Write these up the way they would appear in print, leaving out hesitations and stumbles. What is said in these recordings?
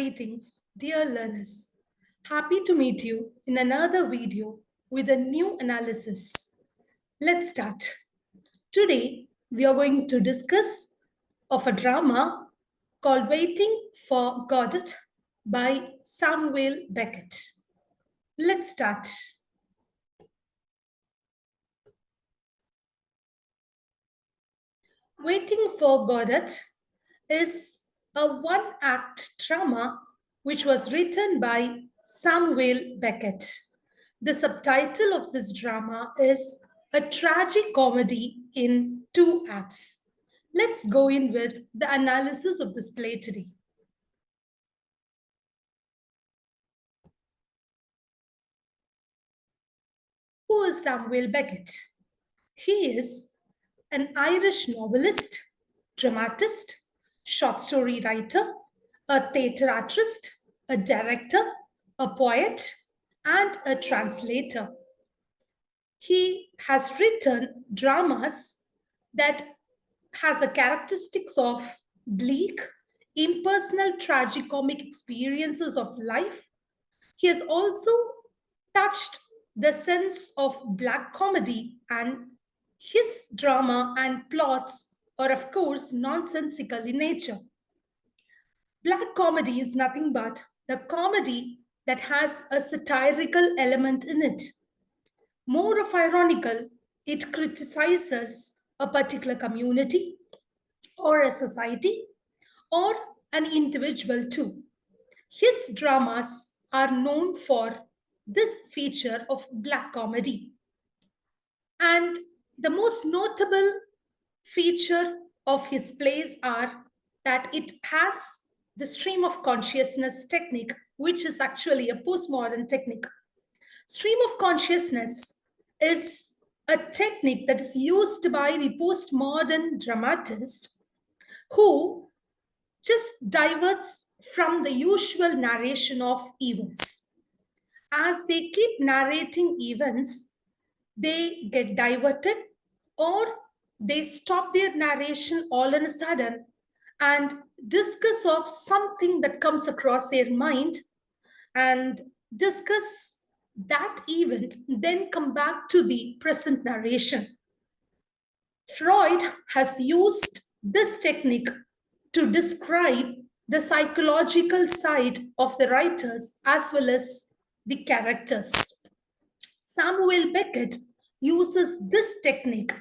Greetings, dear learners. Happy to meet you in another video with a new analysis. Let's start. Today, we are going to discuss of a drama called Waiting for Godot by Samuel Beckett. Let's start. Waiting for Godot is a one-act drama which was written by Samuel Beckett. The subtitle of this drama is A Tragic Comedy in Two Acts. Let's go in with the analysis of this play today. Who is Samuel Beckett? He is an Irish novelist, dramatist, short story writer, a theatre artist, a director, a poet, and a translator. He has written dramas that has a characteristics of bleak, impersonal tragicomic experiences of life. He has also touched the sense of black comedy, and his drama and plots are of course nonsensical in nature. Black comedy is nothing but the comedy that has a satirical element in it. More of ironical, it criticizes a particular community or a society or an individual too. His dramas are known for this feature of black comedy. And the most notable feature of his plays are that it has the stream of consciousness technique, which is actually a postmodern technique. Stream of consciousness is a technique that is used by the postmodern dramatist who just diverts from the usual narration of events. As they keep narrating events, they get diverted or they stop their narration all on a sudden and discuss of something that comes across their mind and discuss that event, then come back to the present narration. Freud has used this technique to describe the psychological side of the writers as well as the characters. Samuel Beckett uses this technique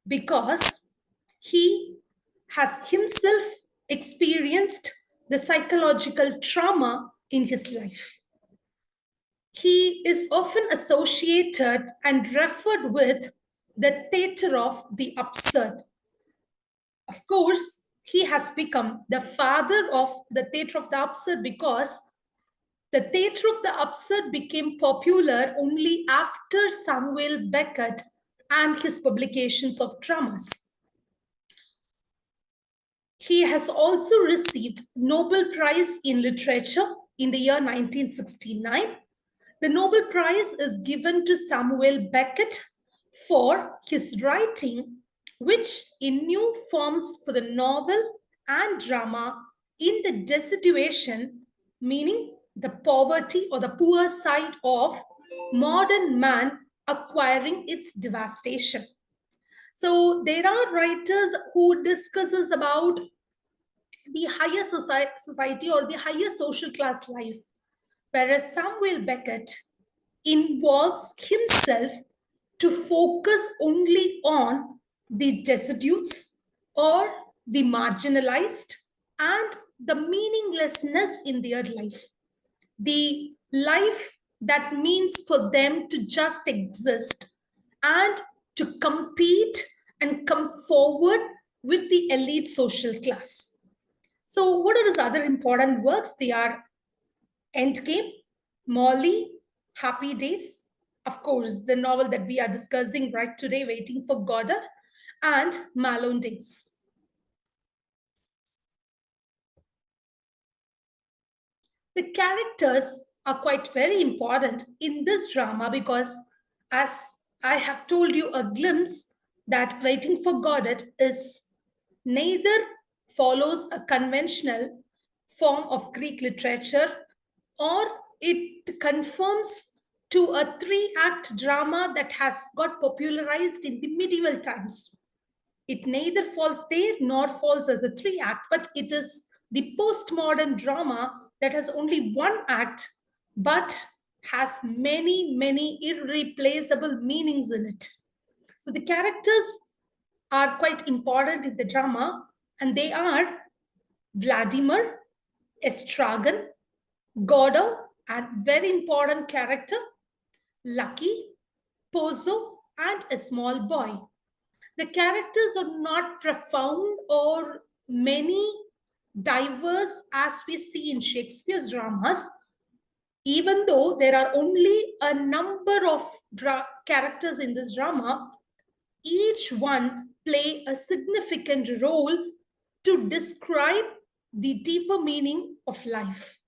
because he has himself experienced the psychological trauma in his life. He is often associated and referred with the theatre of the absurd. Of course, he has become the father of the theatre of the absurd because the theatre of the absurd became popular only after Samuel Beckett and his publications of dramas. He has also received Nobel Prize in Literature in the year 1969. The Nobel Prize is given to Samuel Beckett for his writing, which in new forms for the novel and drama in the deciduation, meaning the poverty or the poor side of modern man acquiring its devastation. So there are writers who discusses about the higher society or the higher social class life, whereas Samuel Beckett involves himself to focus only on the destitutes or the marginalized and the meaninglessness in their life. The life that means for them to just exist and to compete and come forward with the elite social class. So what are his other important works? They are Endgame, Molly, Happy Days, of course, the novel that we are discussing right today, Waiting for Godot, and Malone Days. The characters are quite very important in this drama because, as I have told you a glimpse, that Waiting for Godot is neither follows a conventional form of Greek literature, or it conforms to a three-act drama that has got popularized in the medieval times. It neither falls there nor falls as a three-act, but it is the postmodern drama that has only one act but has many, many irreplaceable meanings in it. So the characters are quite important in the drama, and they are Vladimir, Estragon, Godot, and very important character, Lucky, Pozzo, and a small boy. The characters are not profound or many diverse as we see in Shakespeare's dramas, even though there are only a number of characters in this drama. Each one play a significant role to describe the deeper meaning of life.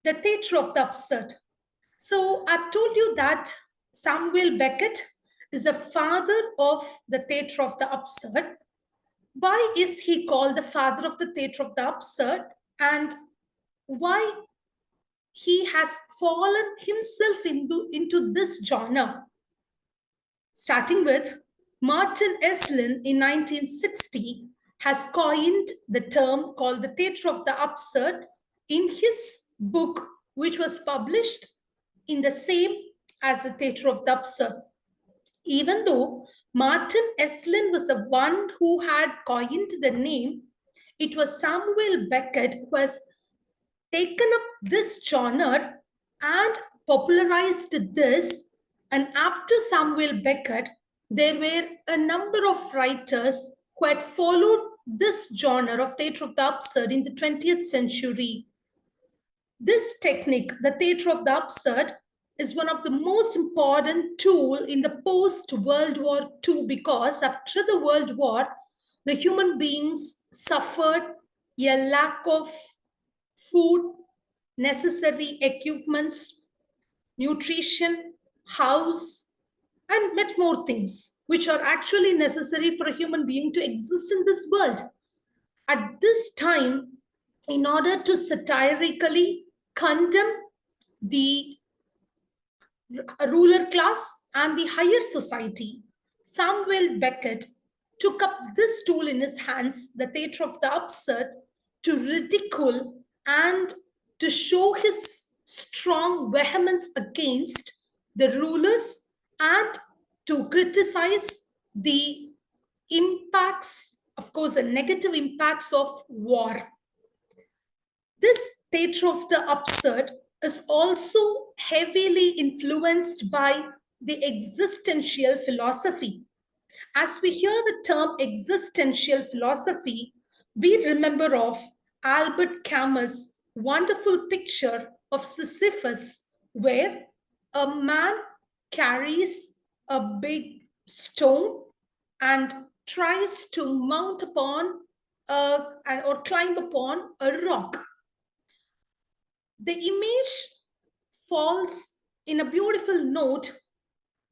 The theatre of the absurd. So I've told you that Samuel Beckett is a father of the theatre of the absurd. Why is he called the father of the theatre of the absurd, and why he has fallen himself into this genre? Starting with Martin Esslin in 1960 has coined the term called the theatre of the absurd in his book, which was published in the same as the theatre of the absurd. Even though Martin Esslin was the one who had coined the name, it was Samuel Beckett who has taken up this genre and popularized this. And after Samuel Beckett, there were a number of writers who had followed this genre of theatre of the absurd in the 20th century. This technique, the theatre of the absurd, is one of the most important tools in the post-World War II, because after the World War, the human beings suffered a lack of food, necessary equipments, nutrition, house, and many more things which are actually necessary for a human being to exist in this world. At this time, in order to satirically condemn the ruler class and the higher society, Samuel Beckett took up this tool in his hands, the theatre of the absurd, to ridicule and to show his strong vehemence against the rulers and to criticize the impacts, of course, the negative impacts of war. This theatre of the absurd is also heavily influenced by the existential philosophy. As we hear the term existential philosophy, we remember of Albert Camus' wonderful picture of Sisyphus, where a man carries a big stone and tries to mount upon or climb upon a rock. The image falls in a beautiful note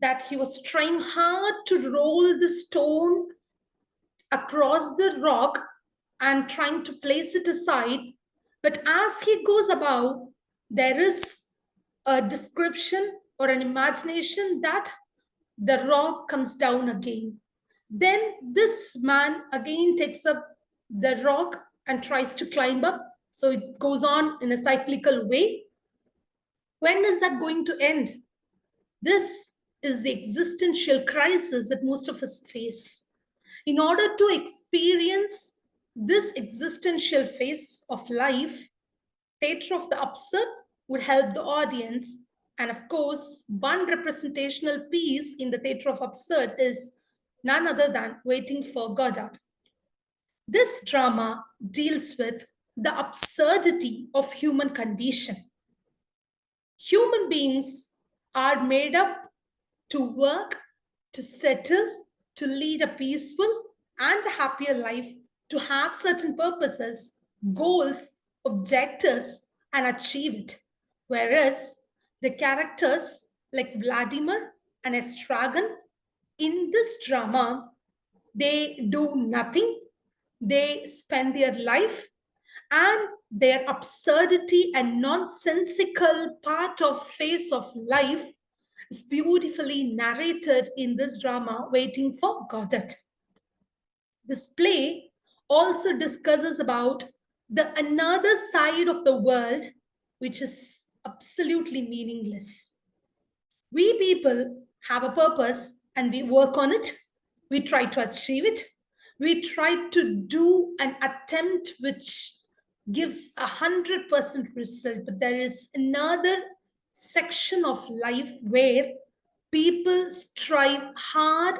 that he was trying hard to roll the stone across the rock and trying to place it aside. But as he goes above, there is a description or an imagination that the rock comes down again. Then this man again takes up the rock and tries to climb up. So it goes on in a cyclical way. When is that going to end? This is the existential crisis that most of us face. In order to experience this existential phase of life, theatre of the absurd would help the audience. And of course, one representational piece in the theatre of absurd is none other than Waiting for Godot. This drama deals with the absurdity of human condition. Human beings are made up to work, to settle, to lead a peaceful and a happier life, to have certain purposes, goals, objectives, and achieve it. Whereas the characters like Vladimir and Estragon in this drama, they do nothing. they spend their life, and their absurdity and nonsensical part of face of life is beautifully narrated in this drama, Waiting for Godot. This play also discusses about the another side of the world, which is absolutely meaningless. We people have a purpose and we work on it. We try to achieve it. We try to do an attempt which gives 100% result. But there is another section of life where people strive hard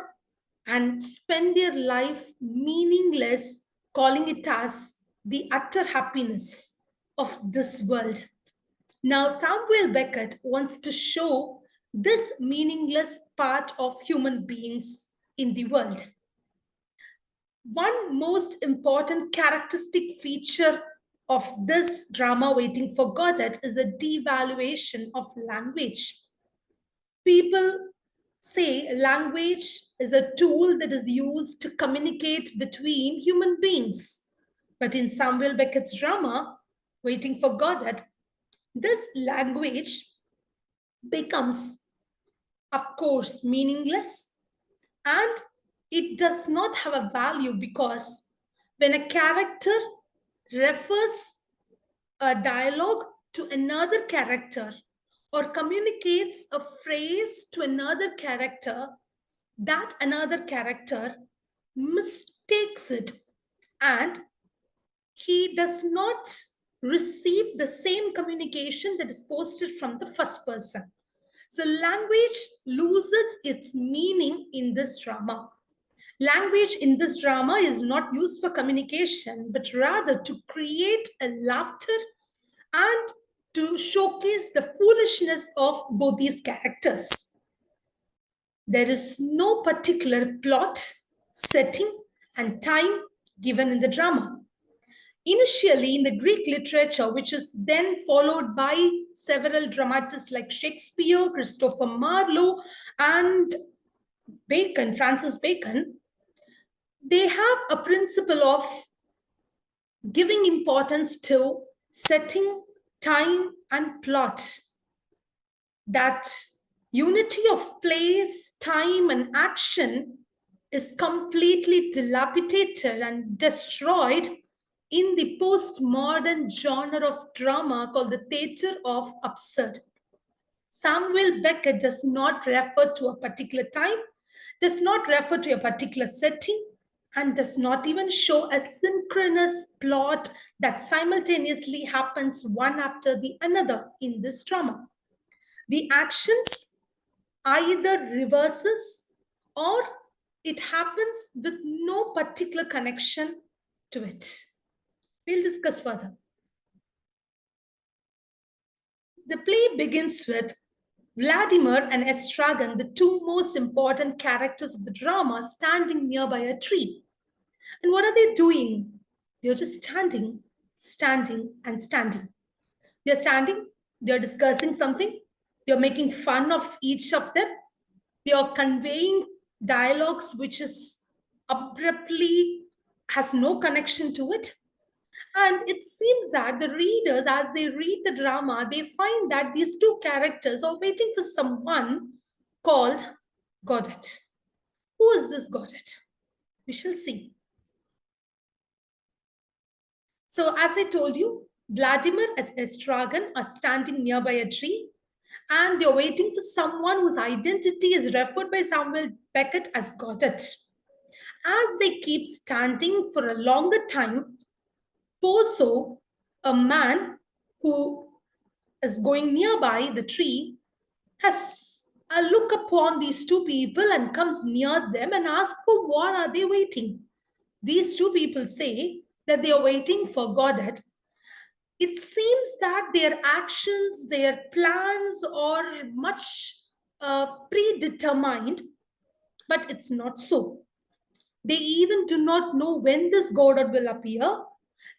and spend their life meaningless, calling it as the utter happiness of this world. Now, Samuel Beckett wants to show this meaningless part of human beings in the world. One most important characteristic feature of this drama, Waiting for Godot, is a devaluation of language. People say language is a tool that is used to communicate between human beings. But in Samuel Beckett's drama, Waiting for Godot, this language becomes, of course, meaningless, and it does not have a value because when a character refers a dialogue to another character or communicates a phrase to another character, that another character mistakes it and he does not receive the same communication that is posted from the first person. So language loses its meaning in this drama. Language in this drama is not used for communication, but rather to create a laughter and to showcase the foolishness of both these characters. There is no particular plot, setting, and time given in the drama. Initially, in the Greek literature, which is then followed by several dramatists like Shakespeare, Christopher Marlowe, and Bacon, Francis Bacon, they have a principle of giving importance to setting, time, and plot. That unity of place, time, and action is completely dilapidated and destroyed in the postmodern genre of drama called the theater of absurd. Samuel Beckett does not refer to a particular time, does not refer to a particular setting, and does not even show a synchronous plot that simultaneously happens one after the another in this drama. The actions either reverses or it happens with no particular connection to it. We'll discuss further. The play begins with Vladimir and Estragon, the two most important characters of the drama, standing nearby a tree. And what are they doing? They're just standing, standing, and standing. They're standing, they're discussing something, they're making fun of each of them, they are conveying dialogues which is abruptly has no connection to it. And it seems that the readers, as they read the drama, they find that these two characters are waiting for someone called Godot. Who is this Godot? We shall see. So as I told you, Vladimir and Estragon are standing nearby a tree and they're waiting for someone whose identity is referred by Samuel Beckett as Godot. As they keep standing for a longer time, Poso, a man who is going nearby the tree, has a look upon these two people and comes near them and asks for what are they waiting. These two people say that they are waiting for Godot. It seems that their actions, their plans are much predetermined, but it's not so. They even do not know when this Godot will appear.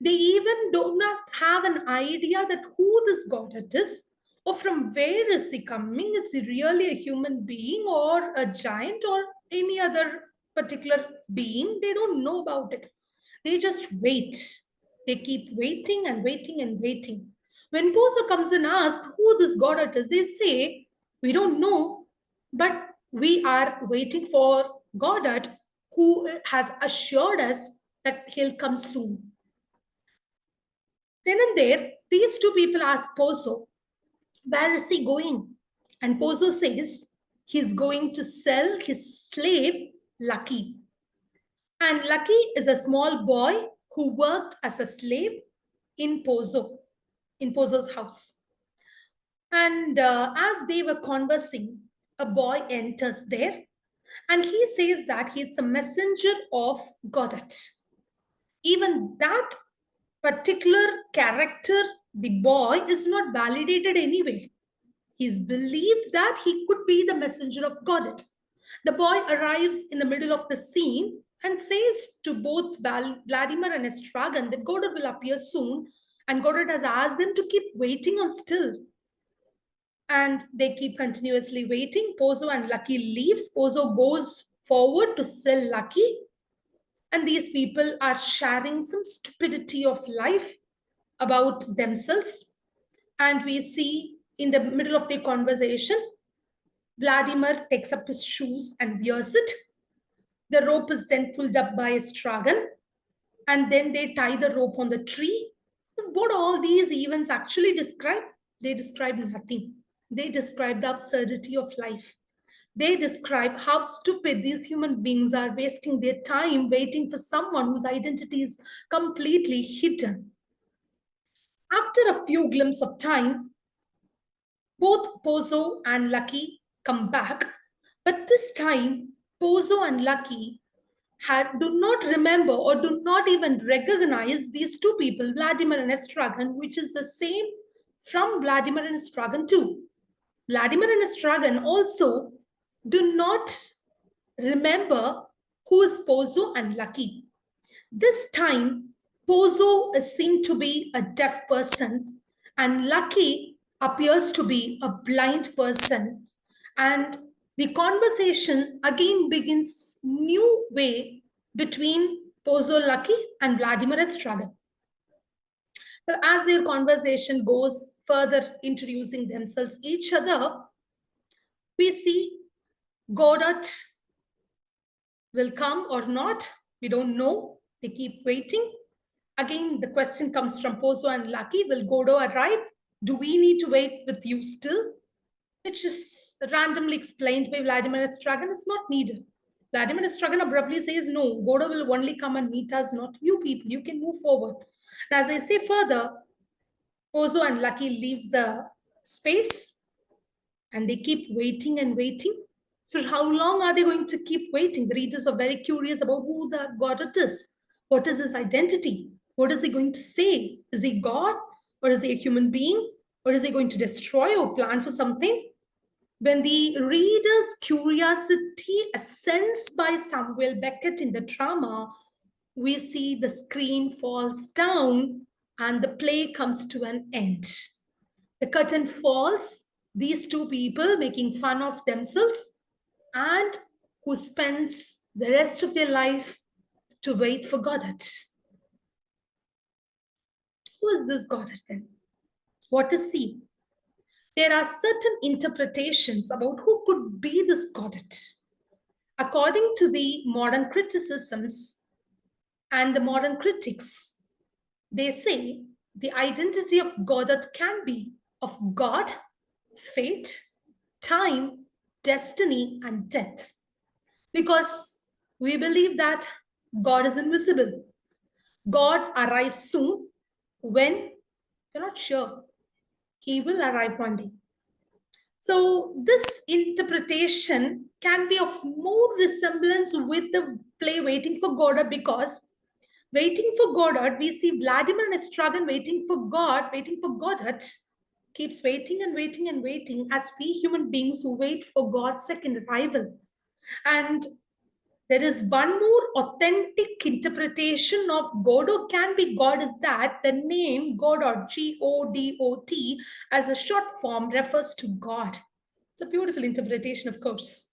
They even do not have an idea that who this Godot is or from where is he coming. Is he really a human being or a giant or any other particular being? They don't know about it. They just wait. They keep waiting and waiting and waiting. When Pozo comes and asks who this Godot is, they say, we don't know, but we are waiting for Godot who has assured us that he'll come soon. Then and there, these two people ask Pozo, where is he going? And Pozo says he's going to sell his slave, Lucky. And Lucky is a small boy who worked as a slave in Pozo's house. And as they were conversing, a boy enters there and he says that he's a messenger of Godot. Even that particular character, the boy, is not validated anyway. He's believed that he could be the messenger of Godot. The boy arrives in the middle of the scene and says to both Vladimir and Estragon that Godot will appear soon, and Godot has asked them to keep waiting on still. And they keep continuously waiting. Pozo and Lucky leaves. Pozo goes forward to sell Lucky. And these people are sharing some stupidity of life about themselves. And we see in the middle of the conversation, Vladimir takes up his shoes and wears it. The rope is then pulled up by Estragon, and then they tie the rope on the tree. What all these events actually describe? They describe nothing. They describe the absurdity of life. They describe how stupid these human beings are, wasting their time waiting for someone whose identity is completely hidden. After a few glimpses of time, both Pozo and Lucky come back, but this time Pozo and Lucky do not remember or do not even recognize these two people, Vladimir and Estragon, which is the same from Vladimir and Estragon too. Vladimir and Estragon also do not remember who is Pozo and Lucky. This time, Pozo is seen to be a deaf person and Lucky appears to be a blind person. And the conversation again begins new way between Pozo Lucky and Vladimir Estragon. As their conversation goes further introducing themselves each other, we see Godot will come or not. We don't know. They keep waiting. Again, the question comes from Pozo and Lucky. Will Godot arrive? Do we need to wait with you still? Which is randomly explained by Vladimir Estragon. It's not needed. Vladimir Estragon abruptly says, no, Godot will only come and meet us, not you people. You can move forward. And as I say further, Pozo and Lucky leaves the space and they keep waiting and waiting. For how long are they going to keep waiting? The readers are very curious about who the Godot is. What is his identity? What is he going to say? Is he God? Or is he a human being? Or is he going to destroy or plan for something? When the reader's curiosity ascends by Samuel Beckett in the drama, we see the screen falls down and the play comes to an end. The curtain falls, these two people making fun of themselves and who spends the rest of their life to wait for Godot. Who is this Godot then? What is he? There are certain interpretations about who could be this Godot. According to the modern criticisms and the modern critics, they say the identity of Godot can be of God, fate, time, destiny, and death. Because we believe that God is invisible. God arrives soon. When? We're not sure. He will arrive one day. So this interpretation can be of more resemblance with the play Waiting for Godot, because waiting for Godot, we see Vladimir and Estragon waiting for God, waiting for Godot, keeps waiting and waiting and waiting as we human beings who wait for God's second arrival. And there is one more authentic interpretation of Godot can be God is that the name Godot, Godot, as a short form refers to God. It's a beautiful interpretation, of course.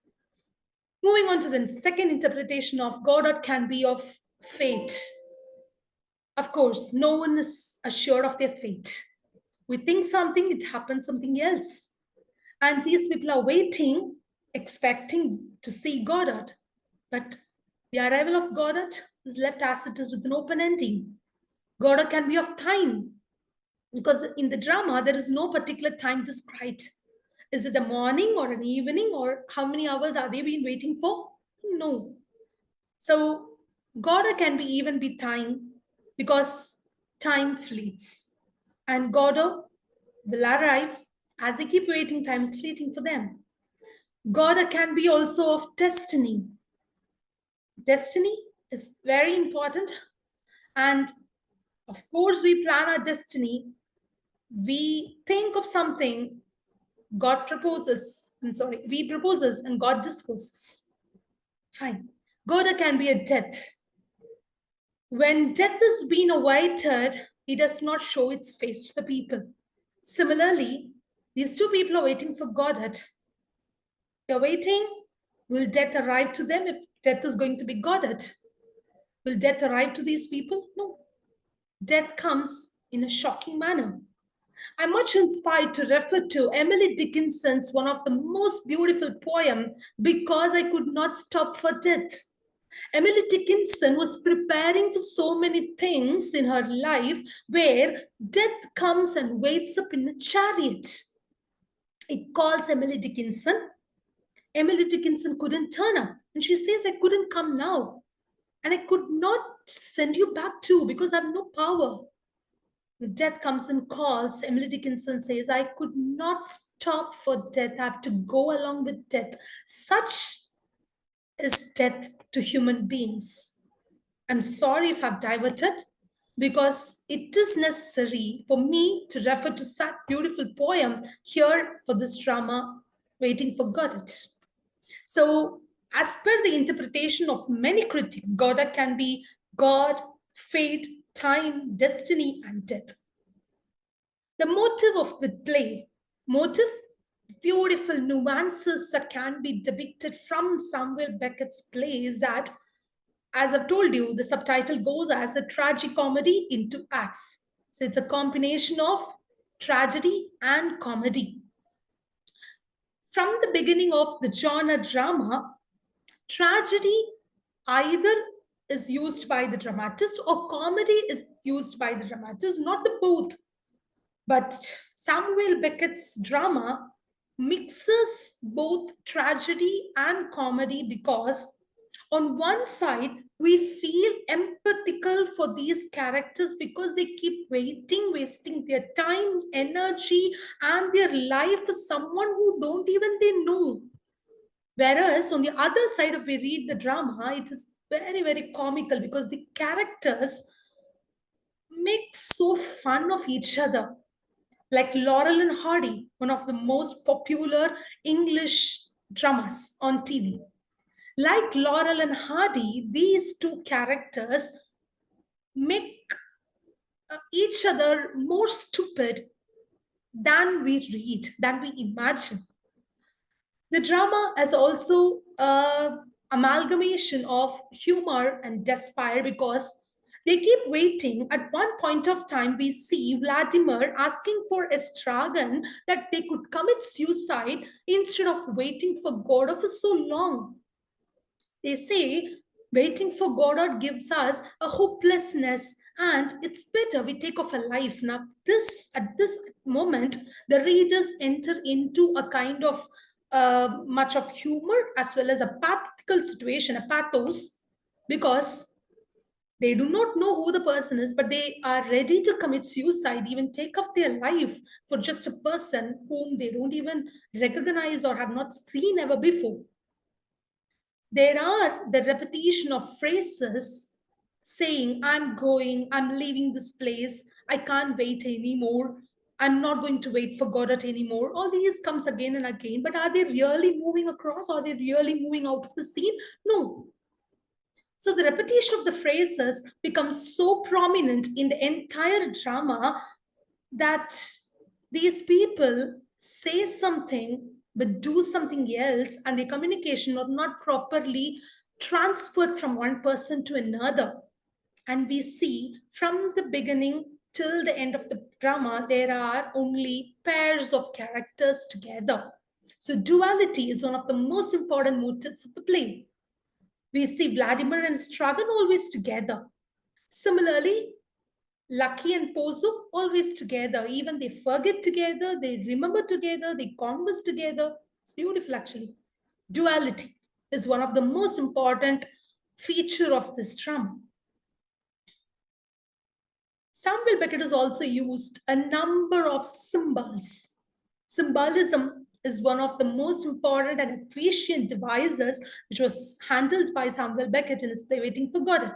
Moving on to the second interpretation of Godot can be of fate. Of course, no one is assured of their fate. We think something, it happens something else. And these people are waiting, expecting to see Godot. But the arrival of Godot is left as it is with an open ending. Godot can be of time, because in the drama, there is no particular time described. Is it a morning or an evening, or how many hours are they been waiting for? No. So Godot can be even be time, because time fleets. And Godot will arrive as they keep waiting, time is fleeting for them. Godot can be also of destiny. Destiny is very important. And of course, we plan our destiny. We think of something, God proposes. I'm sorry, we proposes and God disposes. Fine. Godot can be a death. When death is being awaited, it does not show its face to the people. Similarly, these two people are waiting for Godot. They're waiting. Will death arrive to them if death is going to be Godot? Will death arrive to these people? No. Death comes in a shocking manner. I'm much inspired to refer to Emily Dickinson's one of the most beautiful poem, Because I Could Not Stop for Death. Emily Dickinson was preparing for so many things in her life where death comes and waits up in a chariot. It calls Emily Dickinson. Emily Dickinson couldn't turn up. And she says, I couldn't come now. And I could not send you back too because I have no power. Death comes and calls. Emily Dickinson says, I could not stop for death. I have to go along with death. Such is death to human beings. I'm sorry if I've diverted, because it is necessary for me to refer to such beautiful poem here for this drama, Waiting for Godot. So, as per the interpretation of many critics, Godot can be God, fate, time, destiny, and death. The motive of the play, motive, beautiful nuances that can be depicted from Samuel Beckett's play is that, as I've told you, the subtitle goes as a tragicomedy in two acts. So it's a combination of tragedy and comedy. From the beginning of the genre drama, tragedy either is used by the dramatist or comedy is used by the dramatist, not the both. But Samuel Beckett's drama mixes both tragedy and comedy because, on one side, we feel empathetical for these characters because they keep waiting, wasting their time, energy, and their life for someone who don't even they know. Whereas on the other side, if we read the drama, it is very, very comical because the characters make so fun of each other. Like Laurel and Hardy, one of the most popular English dramas on TV. Like Laurel and Hardy, these two characters make each other more stupid than we read, than we imagine. The drama is also an amalgamation of humor and despair because they keep waiting. At one point of time, we see Vladimir asking for Estragon that they could commit suicide instead of waiting for Godot for so long. They say waiting for Godot gives us a hopelessness and it's better we take off a life. Now, at this moment, the readers enter into a kind of much of humor as well as a practical situation, a pathos, because they do not know who the person is, but they are ready to commit suicide, even take off their life for just a person whom they don't even recognize or have not seen ever before. There are the repetition of phrases saying, I'm going, I'm leaving this place, I can't wait anymore, I'm not going to wait for Godot anymore. All these comes again and again, but are they really moving across? Are they really moving out of the scene? No. So the repetition of the phrases becomes so prominent in the entire drama that these people say something but do something else, and the communication are not properly transferred from one person to another. And we see from the beginning till the end of the drama, there are only pairs of characters together. So duality is one of the most important motives of the play. We see Vladimir and Stragan always together. Similarly, Lucky and Pozo always together. Even they forget together, they remember together, they converse together. It's beautiful actually. Duality is one of the most important feature of this drama. Samuel Beckett has also used a number of symbols. Symbolism is one of the most important and efficient devices which was handled by Samuel Beckett in his play Waiting for Godot.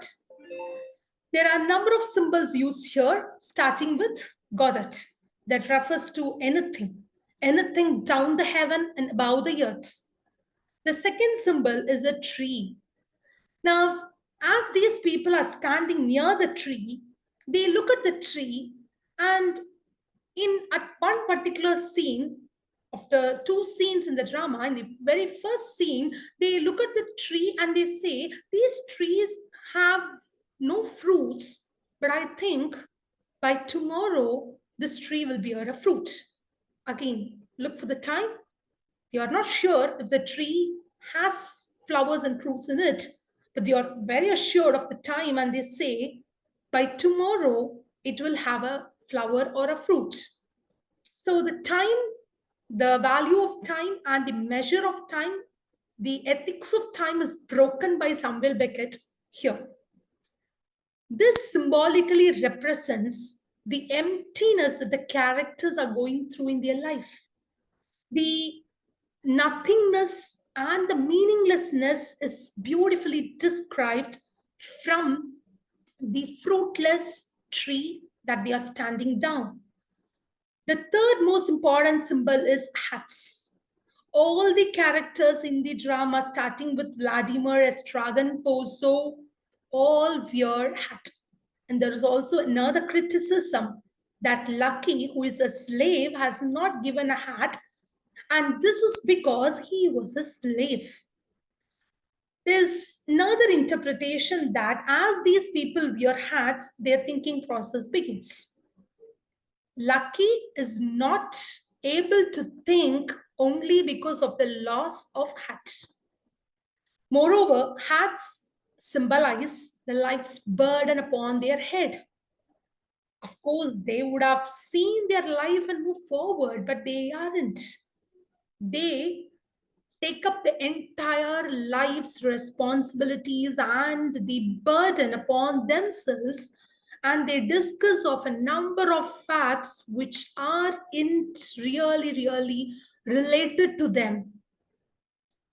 There are a number of symbols used here, starting with Godot, that refers to anything, anything down the heaven and above the earth. The second symbol is a tree. Now, as these people are standing near the tree, they look at the tree, and at one particular scene of the two scenes in the drama, in the very first scene, they look at the tree and they say, these trees have no fruits, but I think by tomorrow this tree will bear a fruit. Again, look for the time. They are not sure if the tree has flowers and fruits in it, but they are very assured of the time and they say, by tomorrow it will have a flower or a fruit. So the time, the value of time and the measure of time, the ethics of time is broken by Samuel Beckett here. This symbolically represents the emptiness that the characters are going through in their life. The nothingness and the meaninglessness is beautifully described from the fruitless tree that they are standing down. The third most important symbol is hats. All the characters in the drama, starting with Vladimir, Estragon, Pozo, all wear hat. And there is also another criticism that Lucky, who is a slave, has not given a hat, and this is because he was a slave. There's another interpretation that as these people wear hats, their thinking process begins. Lucky is not able to think only because of the loss of hat. Moreover, hats symbolize the life's burden upon their head. Of course, they would have seen their life and move forward, but they aren't. They take up the entire life's responsibilities and the burden upon themselves, and they discuss of a number of facts which aren't really related to them.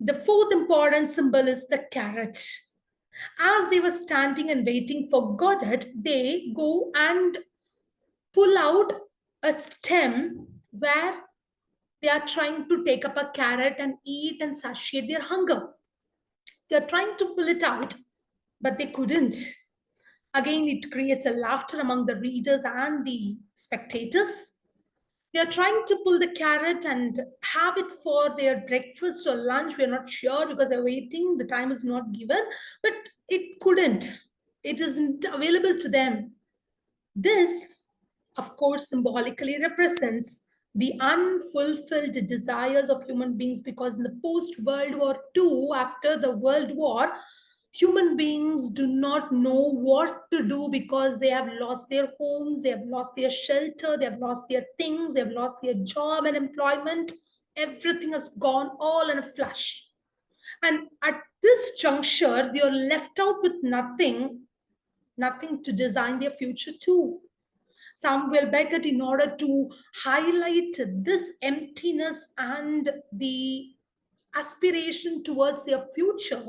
The fourth important symbol is the carrot. As they were standing and waiting for Godot, they go and pull out a stem where they are trying to take up a carrot and eat and satiate their hunger. They are trying to pull it out, but they couldn't. Again, it creates a laughter among the readers and the spectators. They are trying to pull the carrot and have it for their breakfast or lunch. We are not sure because they're waiting. The time is not given, but it couldn't. It isn't available to them. This, of course, symbolically represents the unfulfilled desires of human beings, because in the post-World War II, after the World War, human beings do not know what to do because they have lost their homes, they have lost their shelter, they have lost their things, they have lost their job and employment. Everything has gone all in a flash. And at this juncture, they are left out with nothing, nothing to design their future to. Samuel Beckett, in order to highlight this emptiness and the aspiration towards their future,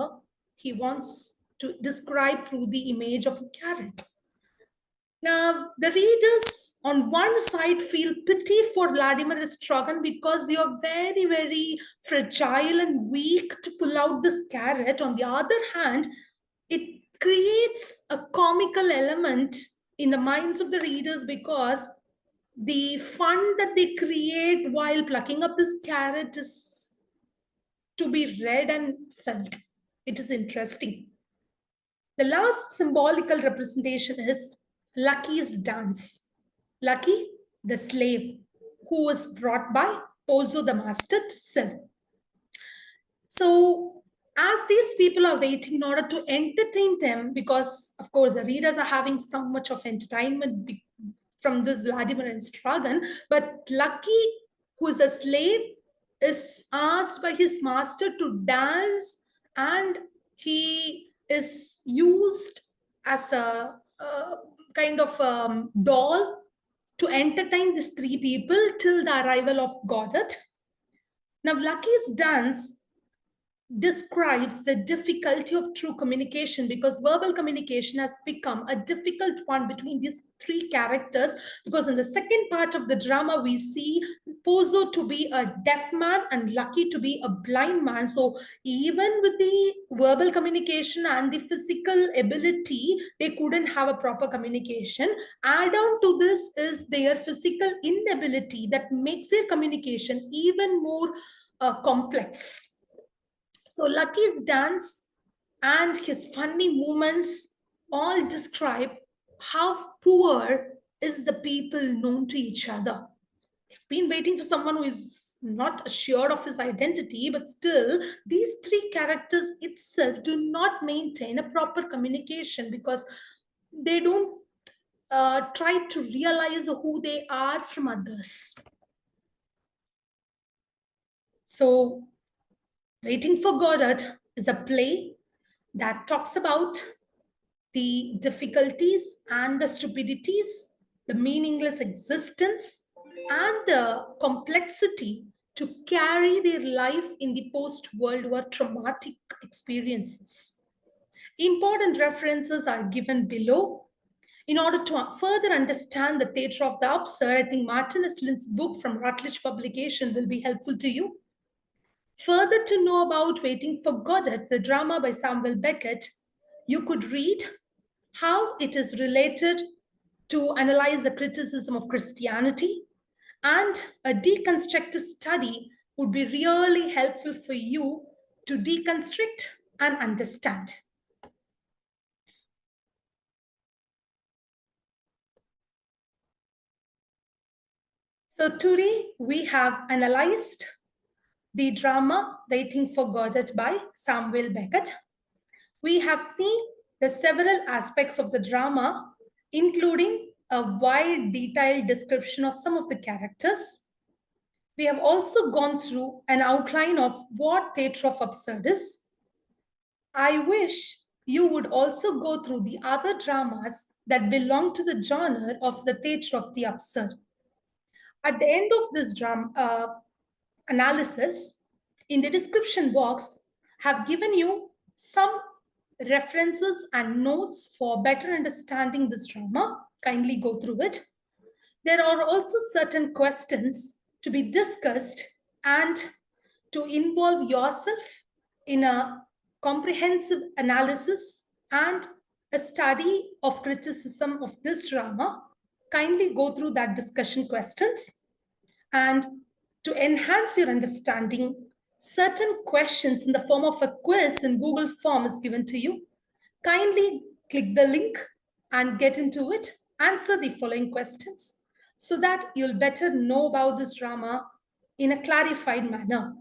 he wants to describe through the image of a carrot. Now, the readers on one side feel pity for Vladimir Strogan because they are very fragile and weak to pull out this carrot. On the other hand, it creates a comical element in the minds of the readers because the fun that they create while plucking up this carrot is to be read and felt. It is interesting. The last symbolical representation is Lucky's dance. Lucky, the slave, who was brought by Pozo the master to sell. So, as these people are waiting in order to entertain them, because of course the readers are having so much of entertainment from this Vladimir and Stragan, but Lucky, who is a slave, is asked by his master to dance, and he is used as a kind of doll to entertain these three people till the arrival of Godot. Now, Lucky's dance describes the difficulty of true communication, because verbal communication has become a difficult one between these three characters, because in the second part of the drama we see Pozo to be a deaf man and Lucky to be a blind man. So even with the verbal communication and the physical ability, they couldn't have a proper communication. Add on to this is their physical inability that makes their communication even more complex. So Lucky's dance and his funny movements all describe how poor is the people known to each other. They've been waiting for someone who is not assured of his identity, but still these three characters itself do not maintain a proper communication, because they don't try to realize who they are from others. So Waiting for Godot is a play that talks about the difficulties and the stupidities, the meaningless existence, and the complexity to carry their life in the post-World War traumatic experiences. Important references are given below. In order to further understand the theatre of the absurd, I think Martin Eslin's book from Routledge Publication will be helpful to you. Further to know about Waiting for Godot, the drama by Samuel Beckett, you could read how it is related to analyze the criticism of Christianity, and a deconstructive study would be really helpful for you to deconstruct and understand. So today we have analyzed the drama Waiting for Godot by Samuel Beckett. We have seen the several aspects of the drama, including a wide detailed description of some of the characters. We have also gone through an outline of what theatre of absurd is. I wish you would also go through the other dramas that belong to the genre of the theatre of the absurd. At the end of this analysis, in the description box, have given you some references and notes for better understanding this drama. Kindly go through it. There are also certain questions to be discussed and to involve yourself in a comprehensive analysis and a study of criticism of this drama. Kindly go through that discussion questions. And to enhance your understanding, certain questions in the form of a quiz in Google Form is given to you. Kindly click the link and get into it. Answer the following questions so that you'll better know about this drama in a clarified manner.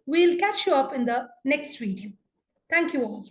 We'll catch you up in the next video. Thank you all.